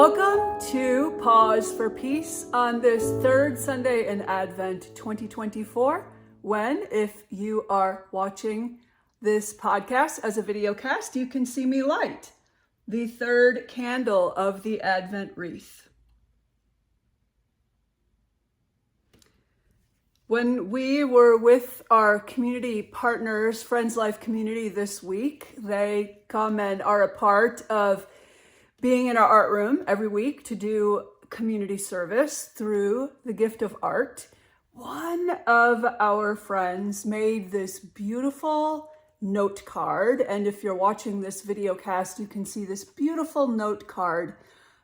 Welcome to Pause for Peace on this third Sunday in Advent 2024, when, if you are watching this podcast as a video cast, you can see me light the third candle of the Advent Wreath. When we were with our community partners, Friends Life community this week, they come and are a part of being in our art room every week to do community service through the gift of art. One of our friends made this beautiful note card, and if you're watching this video cast, you can see this beautiful note card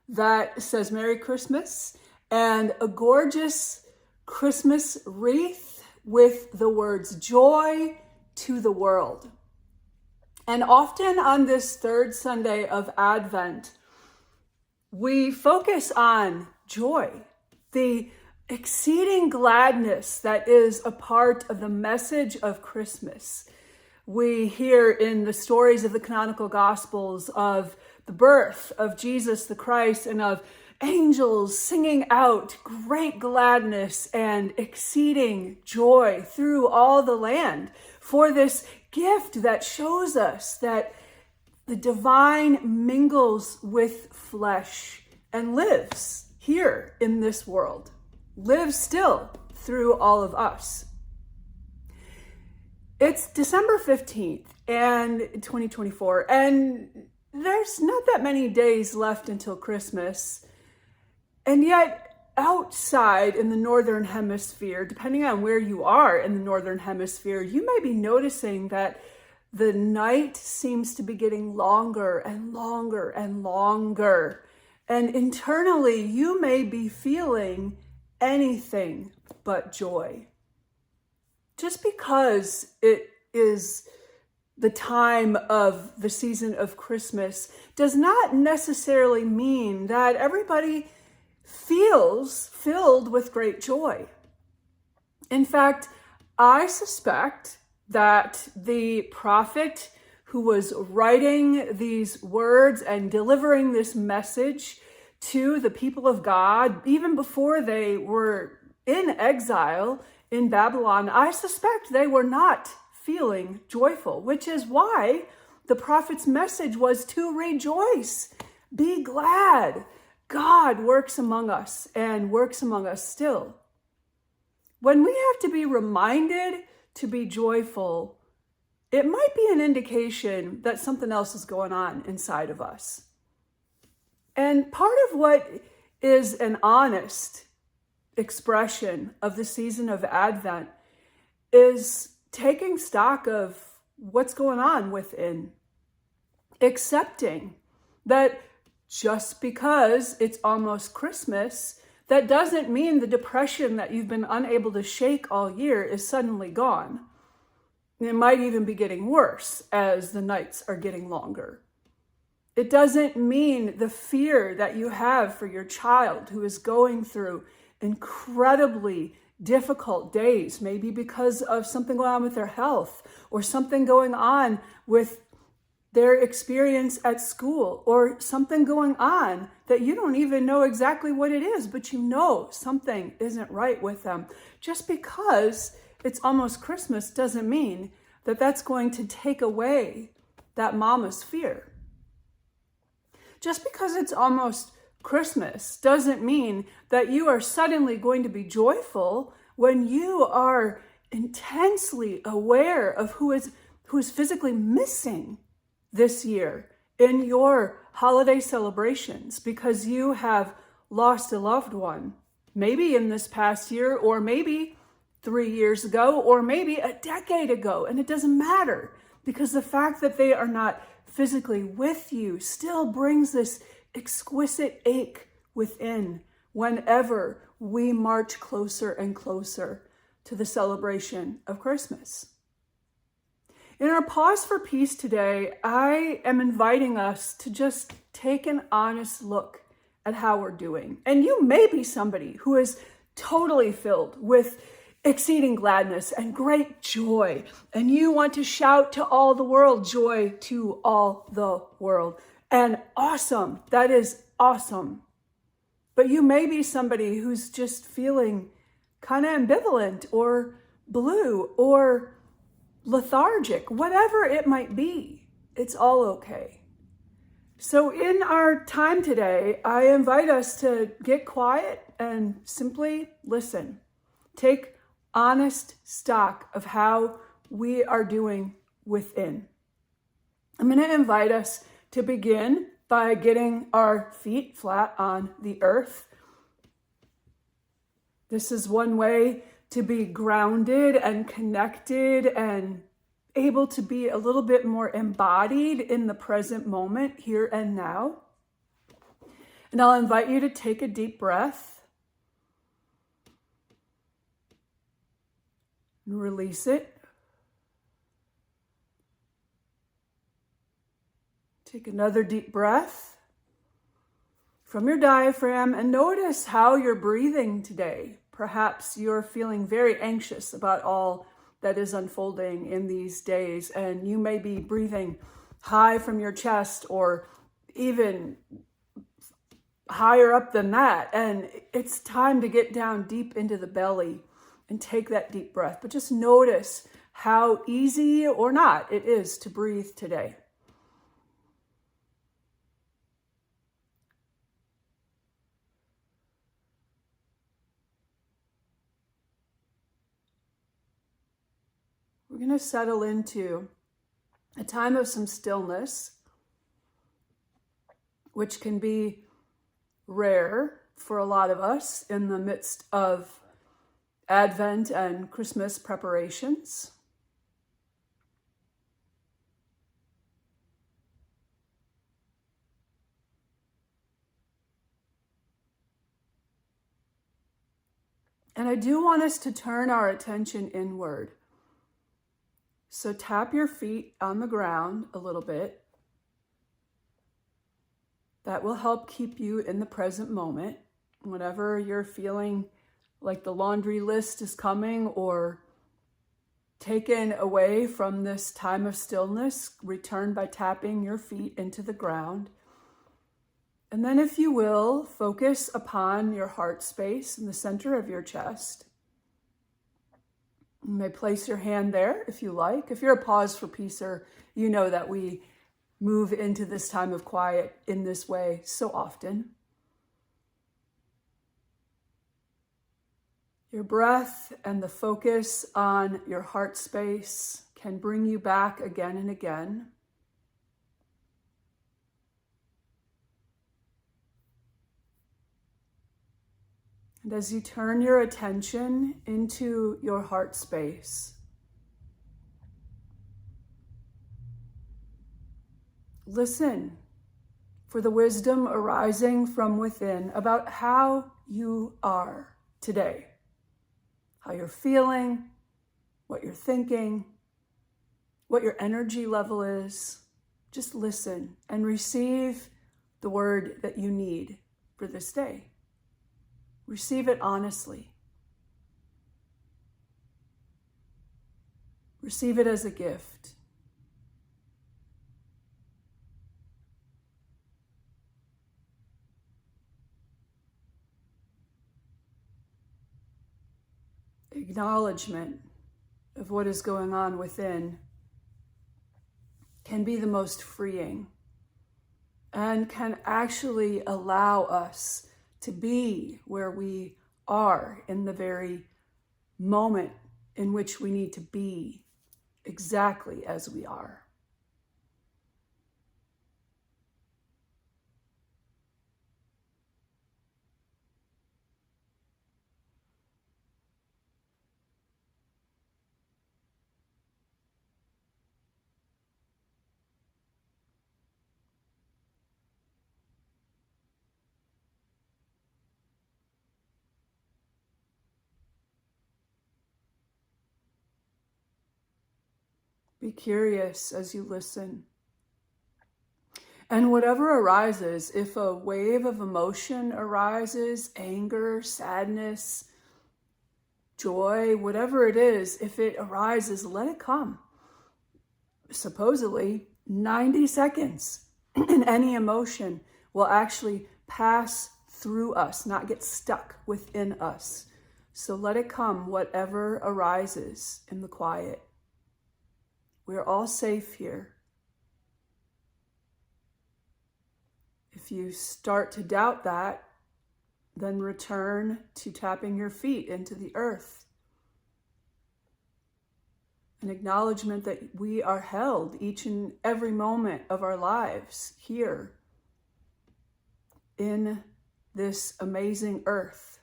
that says Merry Christmas and a gorgeous Christmas wreath with the words joy to the world. And often on this third Sunday of Advent, we focus on joy, the exceeding gladness that is a part of the message of Christmas. We hear in the stories of the canonical Gospels of the birth of Jesus the Christ and of angels singing out great gladness and exceeding joy through all the land for this gift that shows us that the divine mingles with flesh and lives here in this world, lives still through all of us. It's December 15th and 2024, and there's not that many days left until Christmas. And yet outside in the Northern Hemisphere, depending on where you are in the Northern Hemisphere, you may be noticing that the night seems to be getting longer and longer and longer. And internally, you may be feeling anything but joy. Just because it is the time of the season of Christmas does not necessarily mean that everybody feels filled with great joy. In fact, I suspect that the prophet who was writing these words and delivering this message to the people of God, even before they were in exile in Babylon, I suspect they were not feeling joyful, which is why the prophet's message was to rejoice, be glad. God works among us and works among us still. When we have to be reminded to be joyful, it might be an indication that something else is going on inside of us. And part of what is an honest expression of the season of Advent is taking stock of what's going on within, accepting that just because it's almost Christmas, that doesn't mean the depression that you've been unable to shake all year is suddenly gone. It might even be getting worse as the nights are getting longer. It doesn't mean the fear that you have for your child who is going through incredibly difficult days, maybe because of something going on with their health or something going on with their experience at school or something going on that you don't even know exactly what it is, but you know something isn't right with them. Just because it's almost Christmas doesn't mean that that's going to take away that mama's fear. Just because it's almost Christmas doesn't mean that you are suddenly going to be joyful when you are intensely aware of who is physically missing this year in your holiday celebrations because you have lost a loved one, maybe in this past year, or maybe 3 years ago, or maybe a decade ago. And it doesn't matter because the fact that they are not physically with you still brings this exquisite ache within whenever we march closer and closer to the celebration of Christmas. In our Pause for Peace today, I am inviting us to just take an honest look at how we're doing. And you may be somebody who is totally filled with exceeding gladness and great joy, and you want to shout to all the world, joy to all the world. And awesome, that is awesome. But you may be somebody who's just feeling kind of ambivalent or blue or lethargic, whatever it might be. It's all okay. So in our time today, I invite us to get quiet and simply listen. Take honest stock of how we are doing within. I'm going to invite us to begin by getting our feet flat on the earth. This is one way to be grounded and connected and able to be a little bit more embodied in the present moment, here and now. And I'll invite you to take a deep breath and release it. Take another deep breath from your diaphragm and notice how you're breathing today. Perhaps you're feeling very anxious about all that is unfolding in these days, and you may be breathing high from your chest or even higher up than that. And it's time to get down deep into the belly and take that deep breath. But just notice how easy or not it is to breathe today. We're going to settle into a time of some stillness, which can be rare for a lot of us in the midst of Advent and Christmas preparations. And I do want us to turn our attention inward. So tap your feet on the ground a little bit. That will help keep you in the present moment. Whenever you're feeling like the laundry list is coming or taken away from this time of stillness, return by tapping your feet into the ground. And then, if you will, focus upon your heart space in the center of your chest. You may place your hand there if you like. If you're a pause for peacer, you know that we move into this time of quiet in this way so often. Your breath and the focus on your heart space can bring you back again and again. And as you turn your attention into your heart space, listen for the wisdom arising from within about how you are today, how you're feeling, what you're thinking, what your energy level is. Just listen and receive the word that you need for this day. Receive it honestly. Receive it as a gift. Acknowledgement of what is going on within can be the most freeing and can actually allow us to be where we are in the very moment in which we need to be exactly as we are. Be curious as you listen. And whatever arises, if a wave of emotion arises, anger, sadness, joy, whatever it is, if it arises, let it come. Supposedly, 90 seconds in any emotion will actually pass through us, not get stuck within us. So let it come, whatever arises in the quiet. We're all safe here. If you start to doubt that, then return to tapping your feet into the earth. An acknowledgement that we are held each and every moment of our lives here in this amazing earth,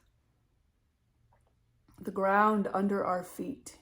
the ground under our feet.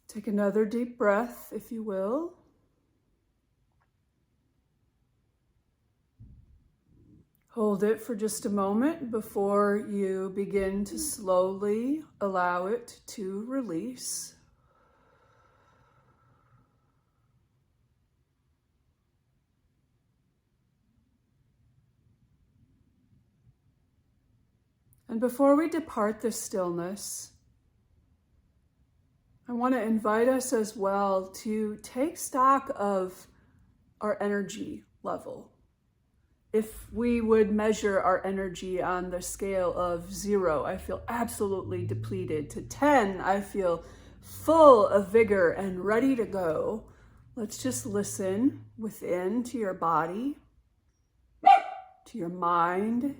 Take another deep breath, if you will. Hold it for just a moment before you begin to slowly allow it to release. And before we depart this stillness, I want to invite us as well to take stock of our energy level. If we would measure our energy on the scale of 0, I feel absolutely depleted, to 10, I feel full of vigor and ready to go. Let's just listen within to your body, to your mind.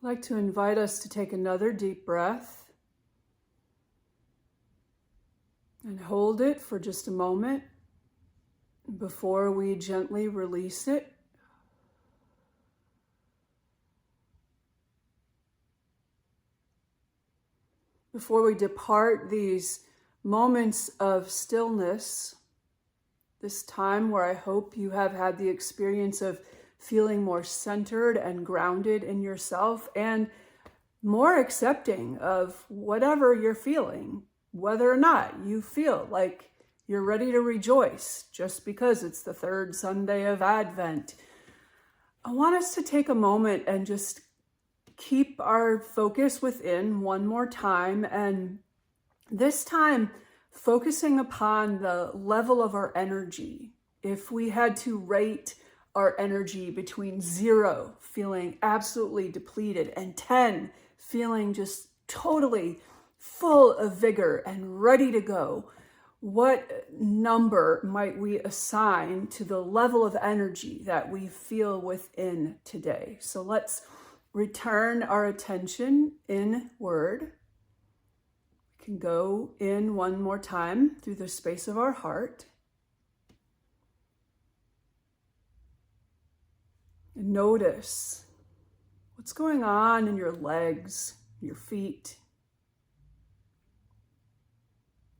I'd like to invite us to take another deep breath and hold it for just a moment before we gently release it. Before we depart these moments of stillness, this time where I hope you have had the experience of feeling more centered and grounded in yourself and more accepting of whatever you're feeling, whether or not you feel like you're ready to rejoice just because it's the third Sunday of Advent. I want us to take a moment and just keep our focus within one more time, and this time focusing upon the level of our energy. If we had to rate our energy between 0, feeling absolutely depleted, and 10, feeling just totally full of vigor and ready to go, what number might we assign to the level of energy that we feel within today? So let's return our attention inward. We can go in one more time through the space of our heart. And notice what's going on in your legs, your feet.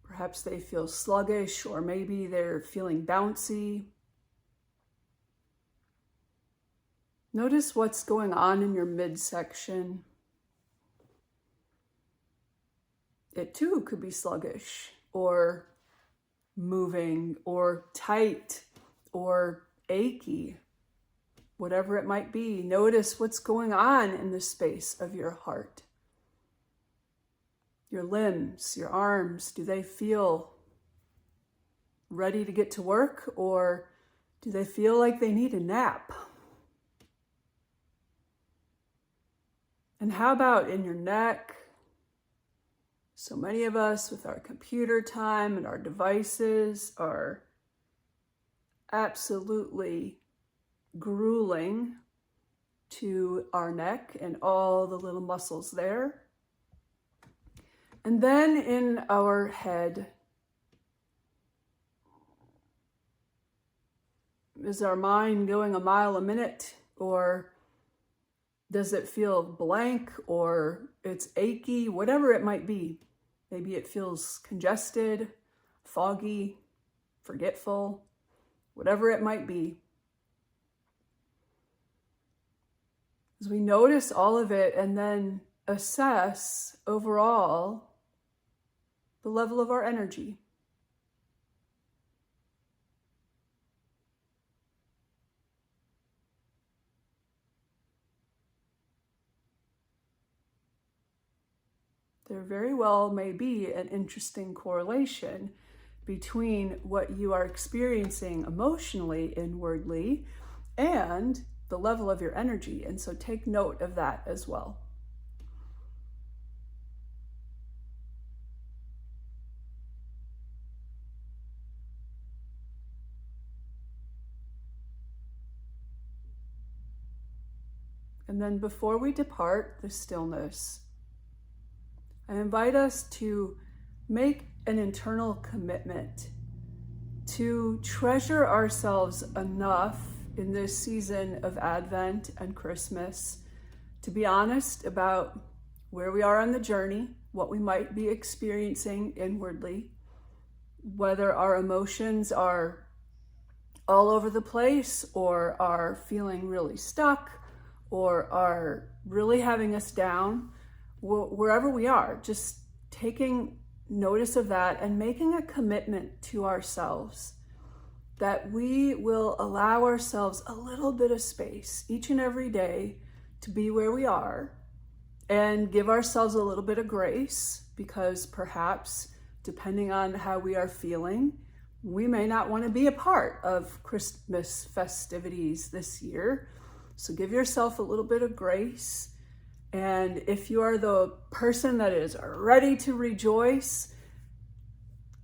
Perhaps they feel sluggish, or maybe they're feeling bouncy. Notice what's going on in your midsection. It too could be sluggish, or moving, or tight, or achy. Whatever it might be, notice what's going on in the space of your heart. Your limbs, your arms, do they feel ready to get to work, or do they feel like they need a nap? And how about in your neck? So many of us with our computer time and our devices are absolutely grueling to our neck and all the little muscles there. And then in our head, is our mind going a mile a minute, or does it feel blank, or it's achy, whatever it might be? Maybe it feels congested, foggy, forgetful, whatever it might be. As we notice all of it and then assess overall the level of our energy. There very well may be an interesting correlation between what you are experiencing emotionally, inwardly, and the level of your energy. And so take note of that as well. And then before we depart the stillness, I invite us to make an internal commitment to treasure ourselves enough in this season of Advent and Christmas to be honest about where we are on the journey, what we might be experiencing inwardly, whether our emotions are all over the place or are feeling really stuck or are really having us down. Wherever we are, just taking notice of that and making a commitment to ourselves that we will allow ourselves a little bit of space each and every day to be where we are and give ourselves a little bit of grace, because perhaps depending on how we are feeling, we may not want to be a part of Christmas festivities this year. So give yourself a little bit of grace. And if you are the person that is ready to rejoice,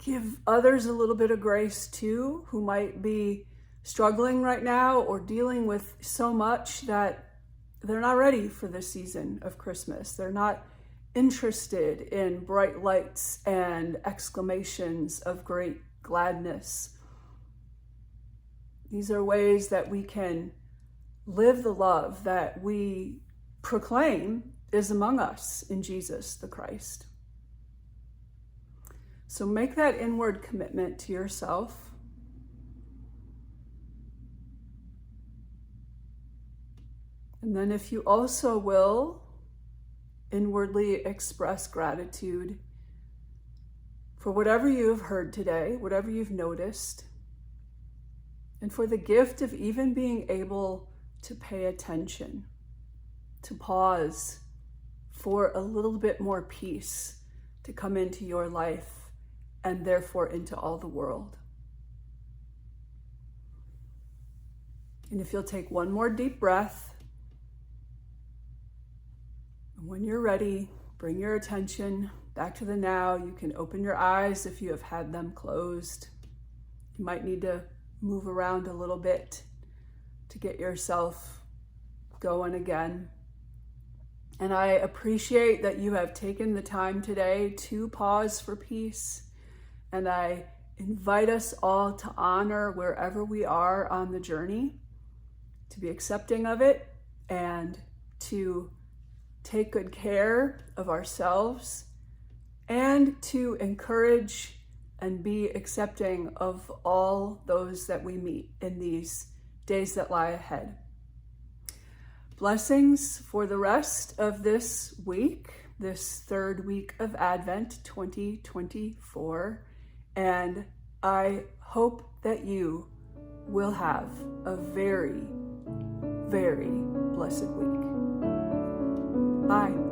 give others a little bit of grace too, who might be struggling right now or dealing with so much that they're not ready for the season of Christmas. They're not interested in bright lights and exclamations of great gladness. These are ways that we can live the love that we proclaim is among us in Jesus the Christ. So make that inward commitment to yourself. And then if you also will inwardly express gratitude for whatever you have heard today, whatever you've noticed, and for the gift of even being able to pay attention, to pause for a little bit more peace to come into your life and therefore into all the world. And if you'll take one more deep breath, and when you're ready, bring your attention back to the now. You can open your eyes if you have had them closed. You might need to move around a little bit to get yourself going again. And I appreciate that you have taken the time today to pause for peace. And I invite us all to honor wherever we are on the journey, to be accepting of it and to take good care of ourselves and to encourage and be accepting of all those that we meet in these days that lie ahead. Blessings for the rest of this week, this third week of Advent 2024. And I hope that you will have a very, very blessed week. Bye.